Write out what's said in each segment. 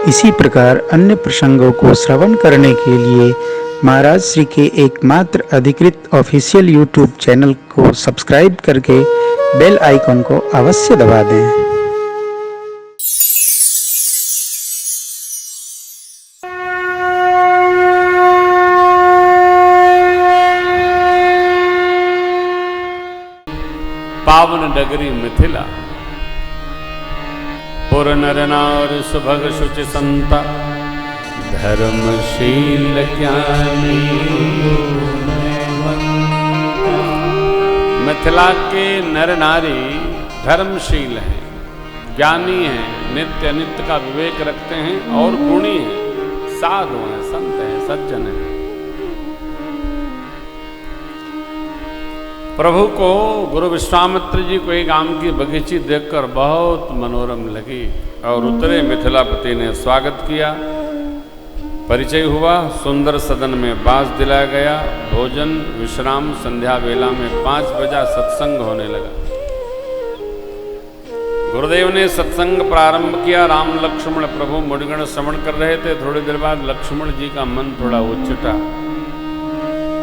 इसी प्रकार अन्य प्रसंगों को श्रवण करने के लिए महाराज श्री के एकमात्र अधिकृत ऑफिशियल यूट्यूब चैनल को सब्सक्राइब करके बेल आइकन को अवश्य दबा दें। पावन नगरी मिथिला, पुर नर नार सुभग शुचि संता, धर्मशील ज्ञानी। मिथिला के नर नारी धर्मशील हैं, ज्ञानी हैं, नित्य अनित्य का विवेक रखते हैं और गुणी हैं, साधु हैं, संत हैं, सज्जन हैं। प्रभु को गुरु विश्वामित्र जी को एक आम की बगीची देखकर बहुत मनोरम लगी और उतरे। मिथिलापति ने स्वागत किया, परिचय हुआ, सुंदर सदन में बास दिलाया गया। भोजन विश्राम संध्या वेला में 5 बजा सत्संग होने लगा। गुरुदेव ने सत्संग प्रारंभ किया। राम लक्ष्मण प्रभु मुनिगण श्रवण कर रहे थे। थोड़ी देर बाद लक्ष्मण जी का मन थोड़ा उछटा।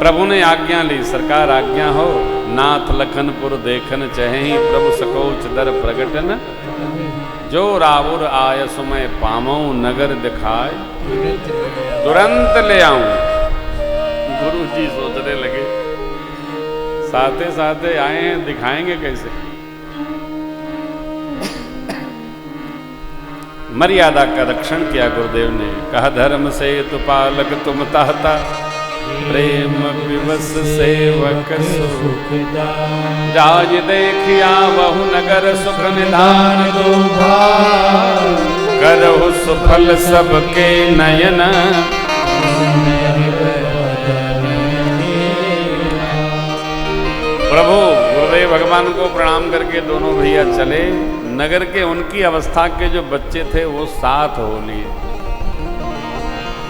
प्रभु ने आज्ञा ली, सरकार आज्ञा हो, नाथ लखनपुर देखन चहि, प्रभु सकोच दर प्रगटन, जो रावुर आय सुमय पामऊ, नगर दिखाए तुरंत ले आऊं। गुरु जी सोचने लगे, साथे साथे आए हैं, दिखाएंगे कैसे। मर्यादा का रक्षण किया गुरुदेव ने। कहा, धर्म से तु पालक तुम ताहता, प्रेम विवश सेवक सुख जाज देखिया, बहु नगर सुख निधान दो भार, करहु सुफल सबके नयन। प्रभु गुरुदेव भगवान को प्रणाम करके दोनों भैया चले। नगर के उनकी अवस्था के जो बच्चे थे वो 7 हो लिए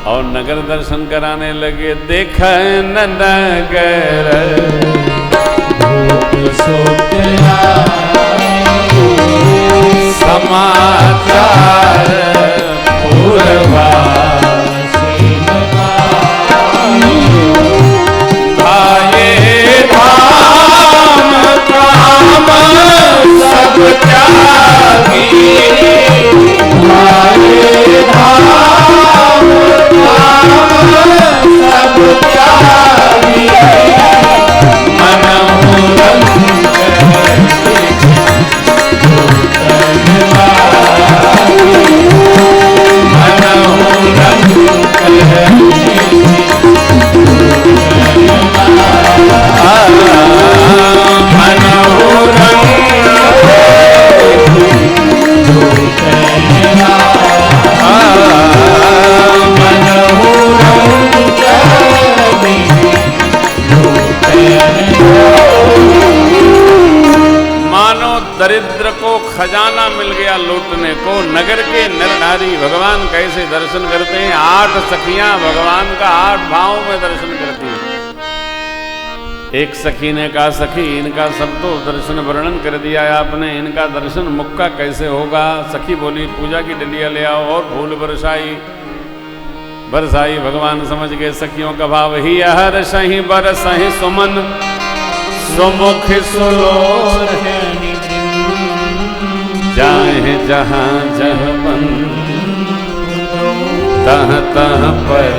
और नगर दर्शन कराने लगे। देख नगर समाचार भाये धाम काम सब त्यागी, भाये धाम सब त्यागी, मनहु रंग दरिद्र को खजाना मिल गया लूटने को। नगर के नर नारी भगवान कैसे दर्शन करते हैं। 8 सखियां भगवान का 8 भावों में दर्शन करती हैं। एक सखी ने कहा, सखी इनका सब तो दर्शन वर्णन कर दिया है आपने, इनका दर्शन मुक्का कैसे होगा। सखी बोली, पूजा की डलिया ले आओ और फूल बरसाई। भगवान समझ गए सखियों का भाव। ही हर सही बरसहि सुमन, सुमुख सुलोचन, जाहे जहाँ जहाँ तह तह पर।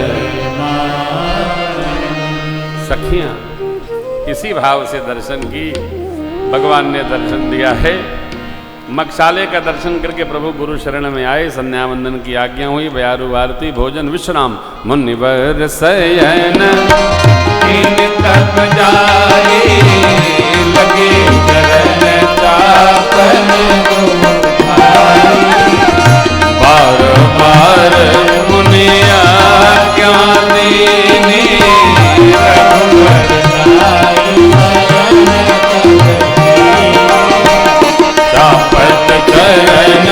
सखियां इसी भाव से दर्शन की, भगवान ने दर्शन दिया है। मकसाले का दर्शन करके प्रभु गुरु शरण में आए। संध्या वंदन की आज्ञा हुई। बयारु आरती, भोजन विश्राम, मुनिवर शयन तप जाए, लगे चरण चापन बार बार मुनिया क्या देने, चापत चरण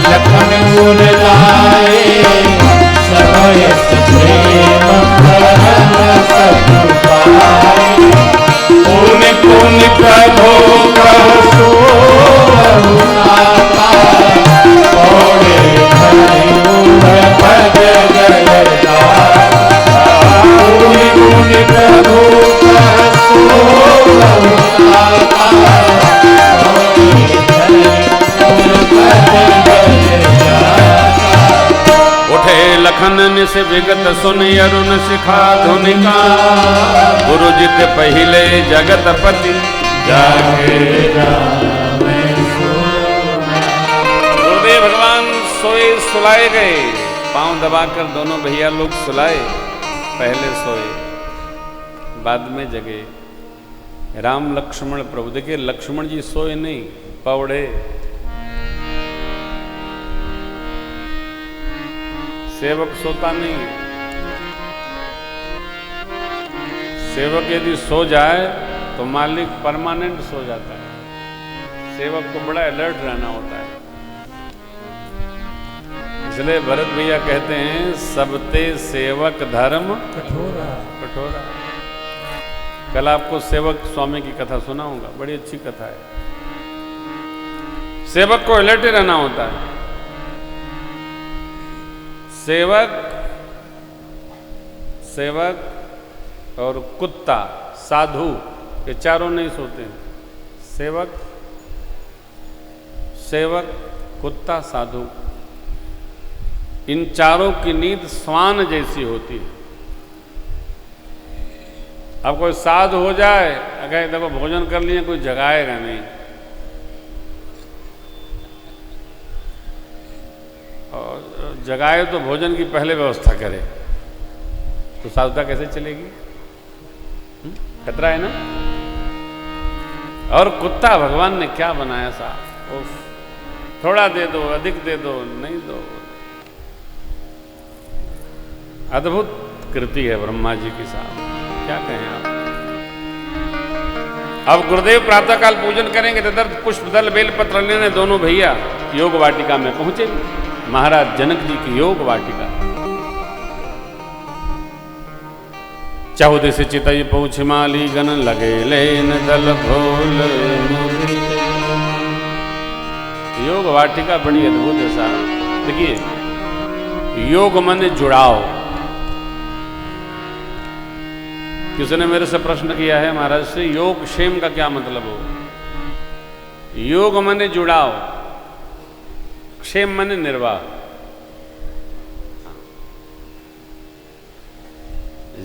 लखन गुण लाए, सबयस प्रेम परम सब पाए। पुन प्रभु कहु लखन निस विगत सुन अरुण शिखा धुनिका गुरु जित पहिले जगत पति जाके गुरुदेव भगवान सोए सुलाए गए, पांव दबाकर दोनों भैया लोग सुलाए, पहले सोए बाद में जगे। राम लक्ष्मण प्रभु, देखिए लक्ष्मण जी सोए नहीं, पौड़े। सेवक सोता नहीं, सेवक यदि सो जाए तो मालिक परमानेंट सो जाता है। सेवक को बड़ा अलर्ट रहना होता है। इसलिए भरत भैया कहते हैं सबते सेवक धर्म कठोरा। कठोरा। कल आपको सेवक स्वामी की कथा सुनाऊंगा, बड़ी अच्छी कथा है। सेवक को अलर्ट रहना होता है। सेवक और कुत्ता, साधु, ये चारों नहीं सोते हैं। सेवक, कुत्ता, साधु, इन चारों की नींद श्वान जैसी होती है। अब कोई साधु हो जाए, अगर देखो भोजन कर लिए, कोई जगाएगा नहीं। और जगाए तो भोजन की पहले व्यवस्था करे, तो साधुता कैसे चलेगी? खतरा है ना। और कुत्ता भगवान ने क्या बनाया साहब, उफ, थोड़ा दे दो, अधिक दे दो, नहीं दो। अद्भुत कृति है ब्रह्मा जी की साहब, क्या कहें आप। अब गुरुदेव प्रातःकाल पूजन करेंगे, तदर्थ पुष्प दल बेलपत्र लेने दोनों भैया योग वाटिका में पहुंचे। महाराज जनक जी की योग वाटिका। चौदह से चितई पहुँच माली गण लगे लेन दल भोल। योग वाटिका बड़ी अद्भुत है साहब। देखिए, योग मन जुड़ाव। किसी ने मेरे से प्रश्न किया है महाराज से, योग क्षेम का क्या मतलब हो? योग मन जुड़ाव, क्षेम मन निर्वाह।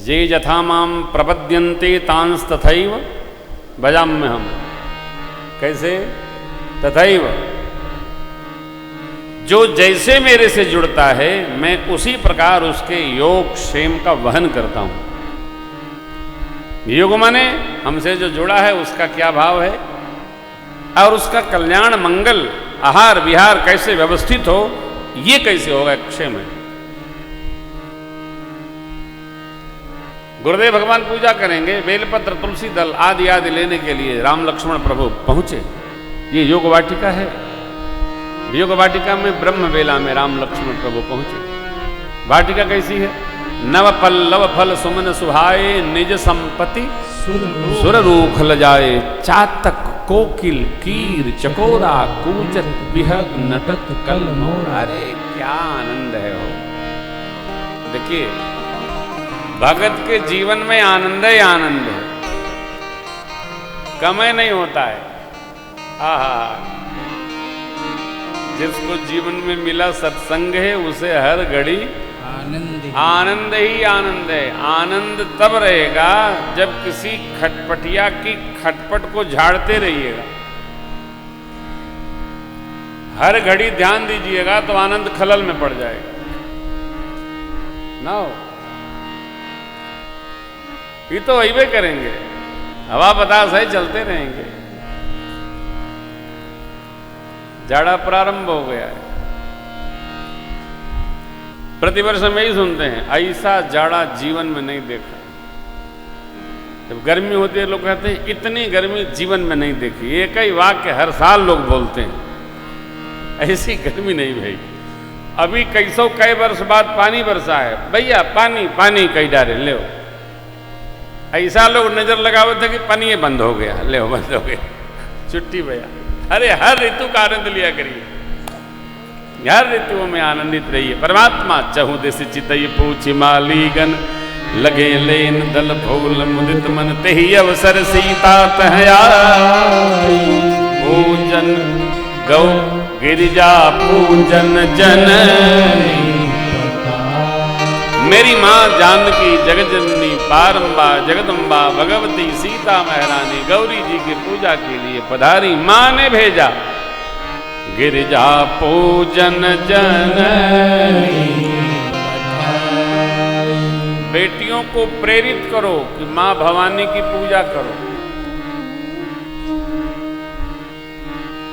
ये यथा माम प्रपद्यन्ते तांस तथैव भजाम्य हम। कैसे? तथैव, जो जैसे मेरे से जुड़ता है मैं उसी प्रकार उसके योग क्षेम का वहन करता हूं। योग माने हमसे जो जुड़ा है उसका क्या भाव है, और उसका कल्याण मंगल आहार विहार कैसे व्यवस्थित हो, ये कैसे होगा, क्षेम है। गुरुदेव भगवान पूजा करेंगे, बेलपत्र तुलसी दल आदि आदि लेने के लिए राम लक्ष्मण प्रभु पहुंचे। ये योग वाटिका है। योग वाटिका में ब्रह्म बेला में राम लक्ष्मण प्रभु पहुंचे। वाटिका कैसी है? नव पल्लव फल सुमन सुहाए, निज संपत्ति सुर रूख ल जाए। चातक कोकिल कीर चकोरा, कूचत बिहग नटत कल मोर। अरे क्या आनंद है हो। देखिए, भगत के जीवन में आनंद ही आनंद है, कम नहीं होता है। आहा, जिसको जीवन में मिला सत्संग है उसे हर घड़ी आनंद ही आनंद है। आनंद तब रहेगा जब किसी खटपटिया की खटपट को झाड़ते रहिएगा। हर घड़ी ध्यान दीजिएगा तो आनंद खलल में पड़ जाएगा ना। ये तो वही भी करेंगे, हवा बतास है, चलते रहेंगे। जाड़ा प्रारंभ हो गया है। प्रतिवर्ष हम यही सुनते हैं, ऐसा जाड़ा जीवन में नहीं देखा। जब गर्मी होती है लोग कहते हैं इतनी गर्मी जीवन में नहीं देखी। एक ही वाक्य हर साल लोग बोलते हैं, ऐसी गर्मी नहीं भाई। अभी कई वर्ष बाद पानी बरसा है, भैया पानी पानी कई डारे ले। ऐसा लोग नजर लगावे थे कि पानी ये बंद हो गया, ले बंद हो गया, छुट्टी भैया। अरे हर ऋतु का आनंद लिया करिए, हर ऋतुओं में आनंदित रहिए। परमात्मा चहु दिस चितई पूछि मालीगन, लगे लेन दल भोल मुदित मन, तेहि अवसर सीता तह आई। पूजन गौ गिरिजा पूजन जननी, मेरी माँ जानकी जगजननी पारंबा जगदम्बा भगवती सीता महारानी गौरी जी की पूजा के लिए पधारी। माँ ने भेजा गिरिजा पूजन जननी, बेटियों को प्रेरित करो कि माँ भवानी की पूजा करो।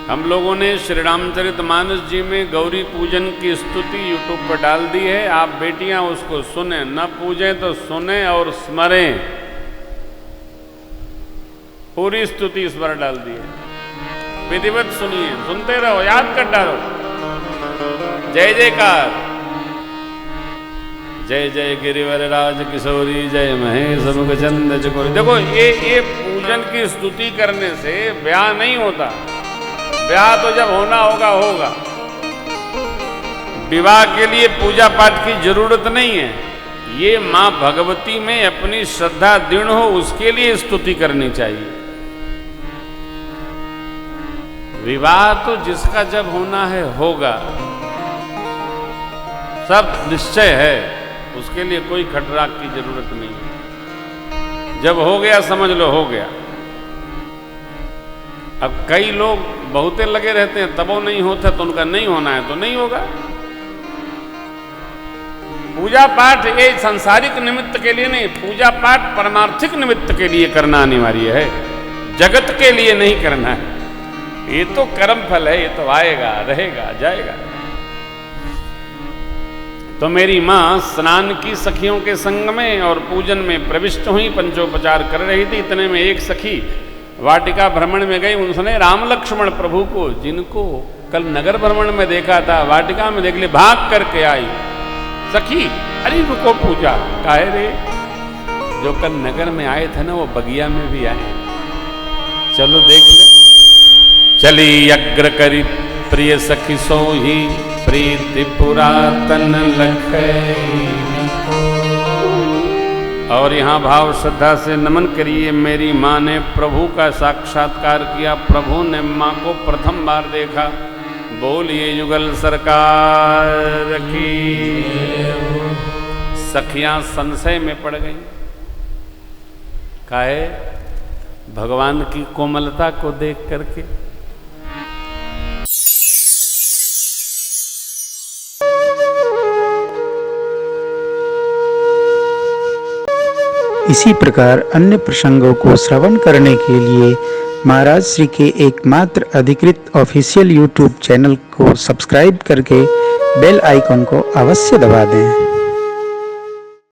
हम लोगों ने श्री रामचरितमानस जी में गौरी पूजन की स्तुति यूट्यूब पर डाल दी है। आप बेटियां उसको सुने, न पूजें तो सुने और स्मरें। पूरी स्तुति इस बार डाल दी है, विधिवत सुनिए, सुनते रहो, याद कर डालो। जय जयकार, जय जय गिरिवर राज किशोरी, जय महेश मुख चंद चकोरी। देखो ये पूजन की स्तुति करने से ब्याह नहीं होता। ब्याह तो जब होना होगा होगा। विवाह के लिए पूजा पाठ की जरूरत नहीं है। ये मां भगवती में अपनी श्रद्धा दृढ़ हो, उसके लिए स्तुति करनी चाहिए। विवाह तो जिसका जब होना है होगा, सब निश्चय है, उसके लिए कोई खटराक की जरूरत नहीं। जब हो गया समझ लो हो गया। अब कई लोग बहुते लगे रहते हैं, तब वो नहीं होता तो उनका नहीं होना है तो नहीं होगा। पूजा पाठ ये सांसारिक निमित्त के लिए नहीं, पूजा पाठ परमार्थिक निमित्त के लिए करना अनिवार्य है, जगत के लिए नहीं करना है। ये तो कर्म फल है, ये तो आएगा रहेगा जाएगा। तो मेरी माँ स्नान की सखियों के संग में और पूजन में प्रविष्ट हुई, पंचोपचार कर रही थी। इतने में एक सखी वाटिका भ्रमण में गई। उन्होंने राम लक्ष्मण प्रभु को, जिनको कल नगर भ्रमण में देखा था, वाटिका में देख ले, भाग करके आई। सखी अरे रुको, पूजा काहे रे? जो कल नगर में आए थे ना, वो बगिया में भी आए, चलो देख ले। चली अग्र करी प्रिय सखी सोही, प्रीति पुरातन लखई। और यहाँ भाव श्रद्धा से नमन करिए। मेरी माँ ने प्रभु का साक्षात्कार किया, प्रभु ने माँ को प्रथम बार देखा। बोलिए युगल सरकार की। सखियां संशय में पड़ गईं। काहे? भगवान की कोमलता को देख करके। इसी प्रकार अन्य प्रसंगों को श्रवण करने के लिए महाराज श्री के एकमात्र अधिकृत ऑफिशियल यूट्यूब चैनल को सब्सक्राइब करके बेल आइकन को अवश्य दबा दें।